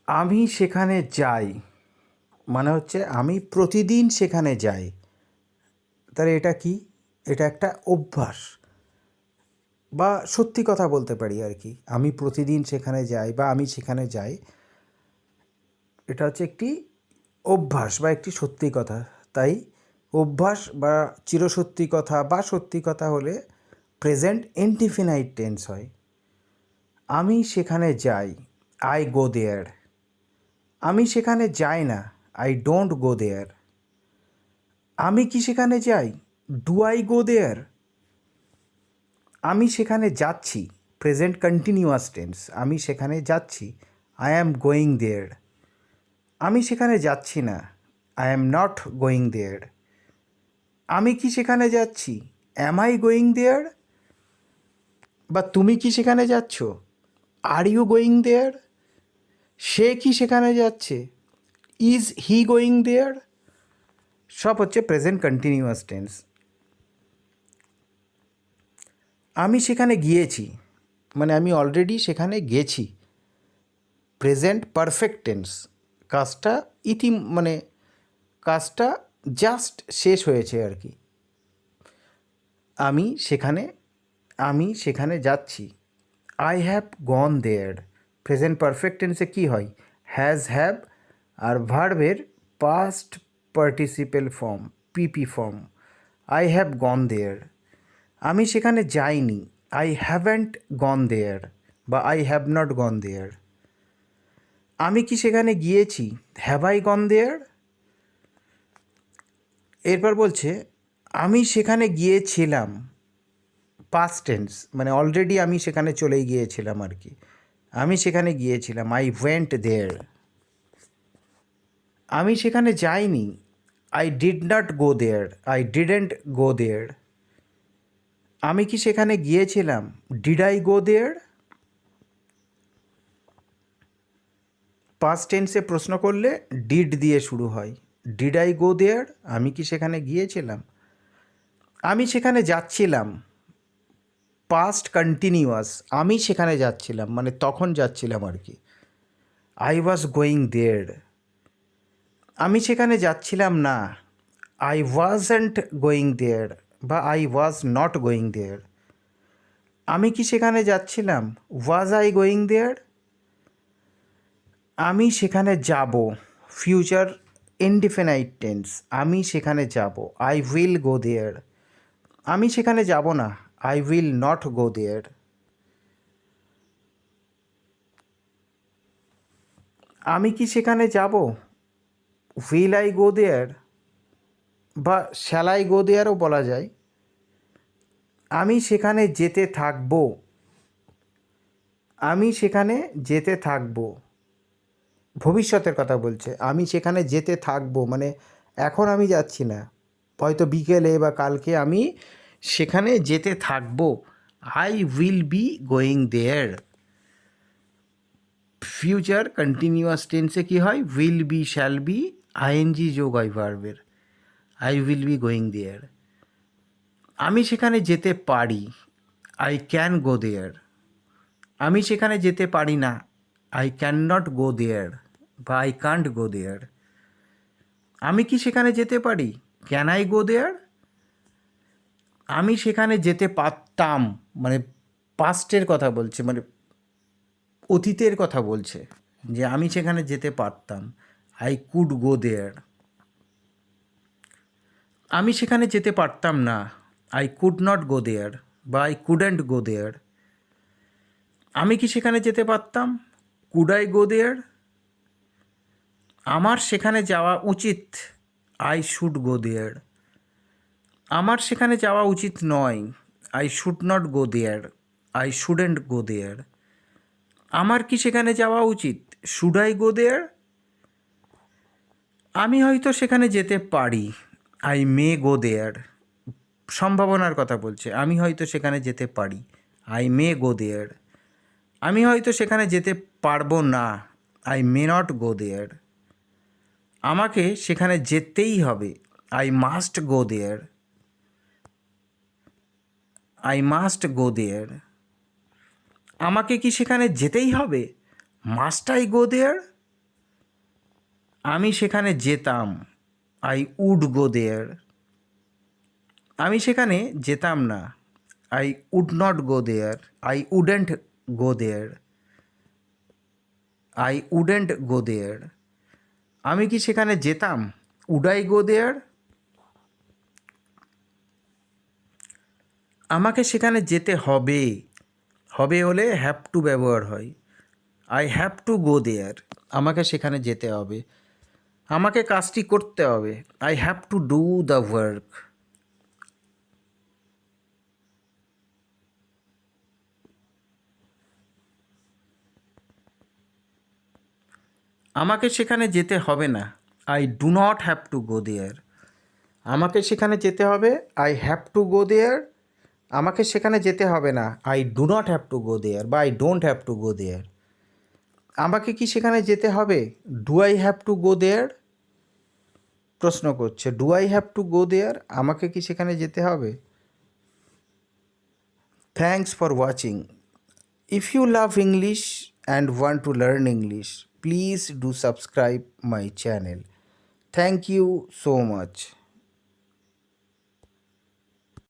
আমি সেখানে যাই মানে হচ্ছে আমি প্রতিদিন সেখানে যাই। তাহলে এটা কি? এটা একটা অভ্যাস বা সত্যি কথা বলতে পারি আর কি। আমি প্রতিদিন সেখানে যাই বা আমি সেখানে যাই, এটা হচ্ছে একটি অভ্যাস বা একটি সত্যি কথা। তাই অভ্যাস বা চিরসত্যি কথা বা সত্যি কথা হলে প্রেজেন্ট ইনডিফিনাইট টেন্স হয়। আমি সেখানে যাই, আই গো দেয়ার। আমি সেখানে যাই না, আই ডোন্ট গো দেয়ার। আমি কি সেখানে যাই, ডু আই গো দেয়ার। আমি সেখানে যাচ্ছি, প্রেজেন্ট কন্টিনিউয়াস টেন্স, আমি সেখানে যাচ্ছি, আই অ্যাম গোয়িং দেয়ার। আমি সেখানে যাচ্ছি না, I am not going there. আমি কি সেখানে যাচ্ছি, অ্যাম আই গোয়িং দেয়ার। বা তুমি কি সেখানে যাচ্ছ, আর ইউ গোয়িং দেয়ার। সে কি সেখানে যাচ্ছে, ইজ হি গোয়িং দেয়ার। সব হচ্ছে প্রেজেন্ট কন্টিনিউয়াস টেন্স। আমি সেখানে গিয়েছি মানে আমি অলরেডি সেখানে গেছি, প্রেজেন্ট পারফেক্ট টেন্স। কাজটা মানে কাজটা জাস্ট শেষ হয়েছে আর কি। আমি সেখানে আমি সেখানে যাচ্ছি, I have gone there. Present perfect টেন্সে কী হয়, হ্যাজ হ্যাভ আর ভার্বের past participle form, PP form. I have gone there. আমি সেখানে যাইনি, আই হ্যাভেন্ট গন দেয়ার বা I have not gone there. আমি কি সেখানে গিয়েছি, হ্যাভ আই গন দেয়ার। এরপর বলছে আমি সেখানে গিয়েছিলাম, পাস্ট টেন্স মানে অলরেডি আমি সেখানে চলেই গিয়েছিলাম আর কি। আমি সেখানে গিয়েছিলাম, আই ওয়েন্ট দেয়ার। আমি সেখানে যাইনি, I did not go there, I didn't go there. আমি কি সেখানে গিয়েছিলাম, did I go there. Past টেন্সে প্রশ্ন করলে ডিড দিয়ে শুরু হয়, ডিড আই গো দেয়ার, আমি কি সেখানে গিয়েছিলাম। আমি সেখানে যাচ্ছিলাম, পাস্ট কন্টিনিউয়াস, আমি সেখানে যাচ্ছিলাম মানে তখন যাচ্ছিলাম আর কি, আই ওয়াজ গোয়িং দেয়ার। আমি সেখানে যাচ্ছিলাম না, আই ওয়াজন্ট গোয়িং দেয়ার বা I was not going there. আমি কি সেখানে যাচ্ছিলাম, ওয়াজ আই গোয়িং দেয়ার। আমি সেখানে যাব, ফিউচার ইনডিফিনাইট টেন্স, আমি সেখানে যাব, আই উইল গো দেয়ার। আমি সেখানে যাব না, I will not go there. আমি কি সেখানে যাব, উইল আই গো দেয়ার বা শ্যাল আই গো দেয়ারও বলা যায়। আমি সেখানে যেতে থাকব, আমি সেখানে যেতে থাকব, ভবিষ্যতের কথা বলছে। আমি সেখানে যেতে থাকবো মানে এখন আমি যাচ্ছি না, হয়তো বিকেলে বা কালকে আমি সেখানে যেতে থাকবো, I will be going there. Future continuous টেন্সে কী হয়, will be shall be ING যোগ হয় ভার্বের, I will be going there. আমি সেখানে যেতে পারি, আই ক্যান গো দেয়ার। আমি সেখানে যেতে পারি না, I can not go there বা আই কান্ট গো দেয়ার। আমি কি সেখানে যেতে পারি, ক্যান আই গো দেয়ার। আমি সেখানে যেতে পারতাম মানে পাস্টের কথা বলছে, মানে অতীতের কথা বলছে যে আমি সেখানে যেতে পারতাম, আই কুড গো দেয়ার। আমি সেখানে যেতে পারতাম না, I could not go there বা আই কুডেন্ট গো দেয়ার। আমি কি সেখানে যেতে পারতাম, কুড আই গো দেয়ার। আমার সেখানে যাওয়া উচিত, আই শুড গো দেয়ার। আমার সেখানে যাওয়া উচিত নয়, I should not go there, I shouldn't go there. আমার কি সেখানে যাওয়া উচিত, শুড আই গো দেয়ার। আমি হয়তো সেখানে যেতে পারি, আই মে গো দেয়ার। সম্ভাবনার কথা বলছে, আমি হয়তো সেখানে যেতে পারি, আই মে গো দেয়ার। আমি হয়তো সেখানে যেতে পারবো না, I may not go there. আমাকে সেখানে যেতেই হবে, I must go there, I must go there. আমাকে কি সেখানে যেতেই হবে, মাস্ট আই গো দেয়ার। আমি সেখানে যেতাম, আই উড গো দেয়ার। আমি সেখানে যেতাম না, I would not go there. I wouldn't go there, I wouldn't go there. আমি কি সেখানে যেতাম, উড আই গো দেয়ার। আমাকে সেখানে যেতে হবে, হবে হলে হ্যাভ টু ব্যবহার হয়। I have to go there, আমাকে সেখানে যেতে হবে। আমাকে কাজটি করতে হবে, I have to do the work. আমাকে সেখানে যেতে হবে না, I do not have to go there. আমাকে সেখানে যেতে হবে, I have to go there. আমাকে সেখানে যেতে হবে না, I do not have to go there বা I don't have to go there. আমাকে কি সেখানে যেতে হবে, do I have to go there. প্রশ্ন করছে, do I have to go there, আমাকে কি সেখানে যেতে হবে। Thanks for watching. If you love English and want to learn English, please do subscribe my channel. Thank you so much.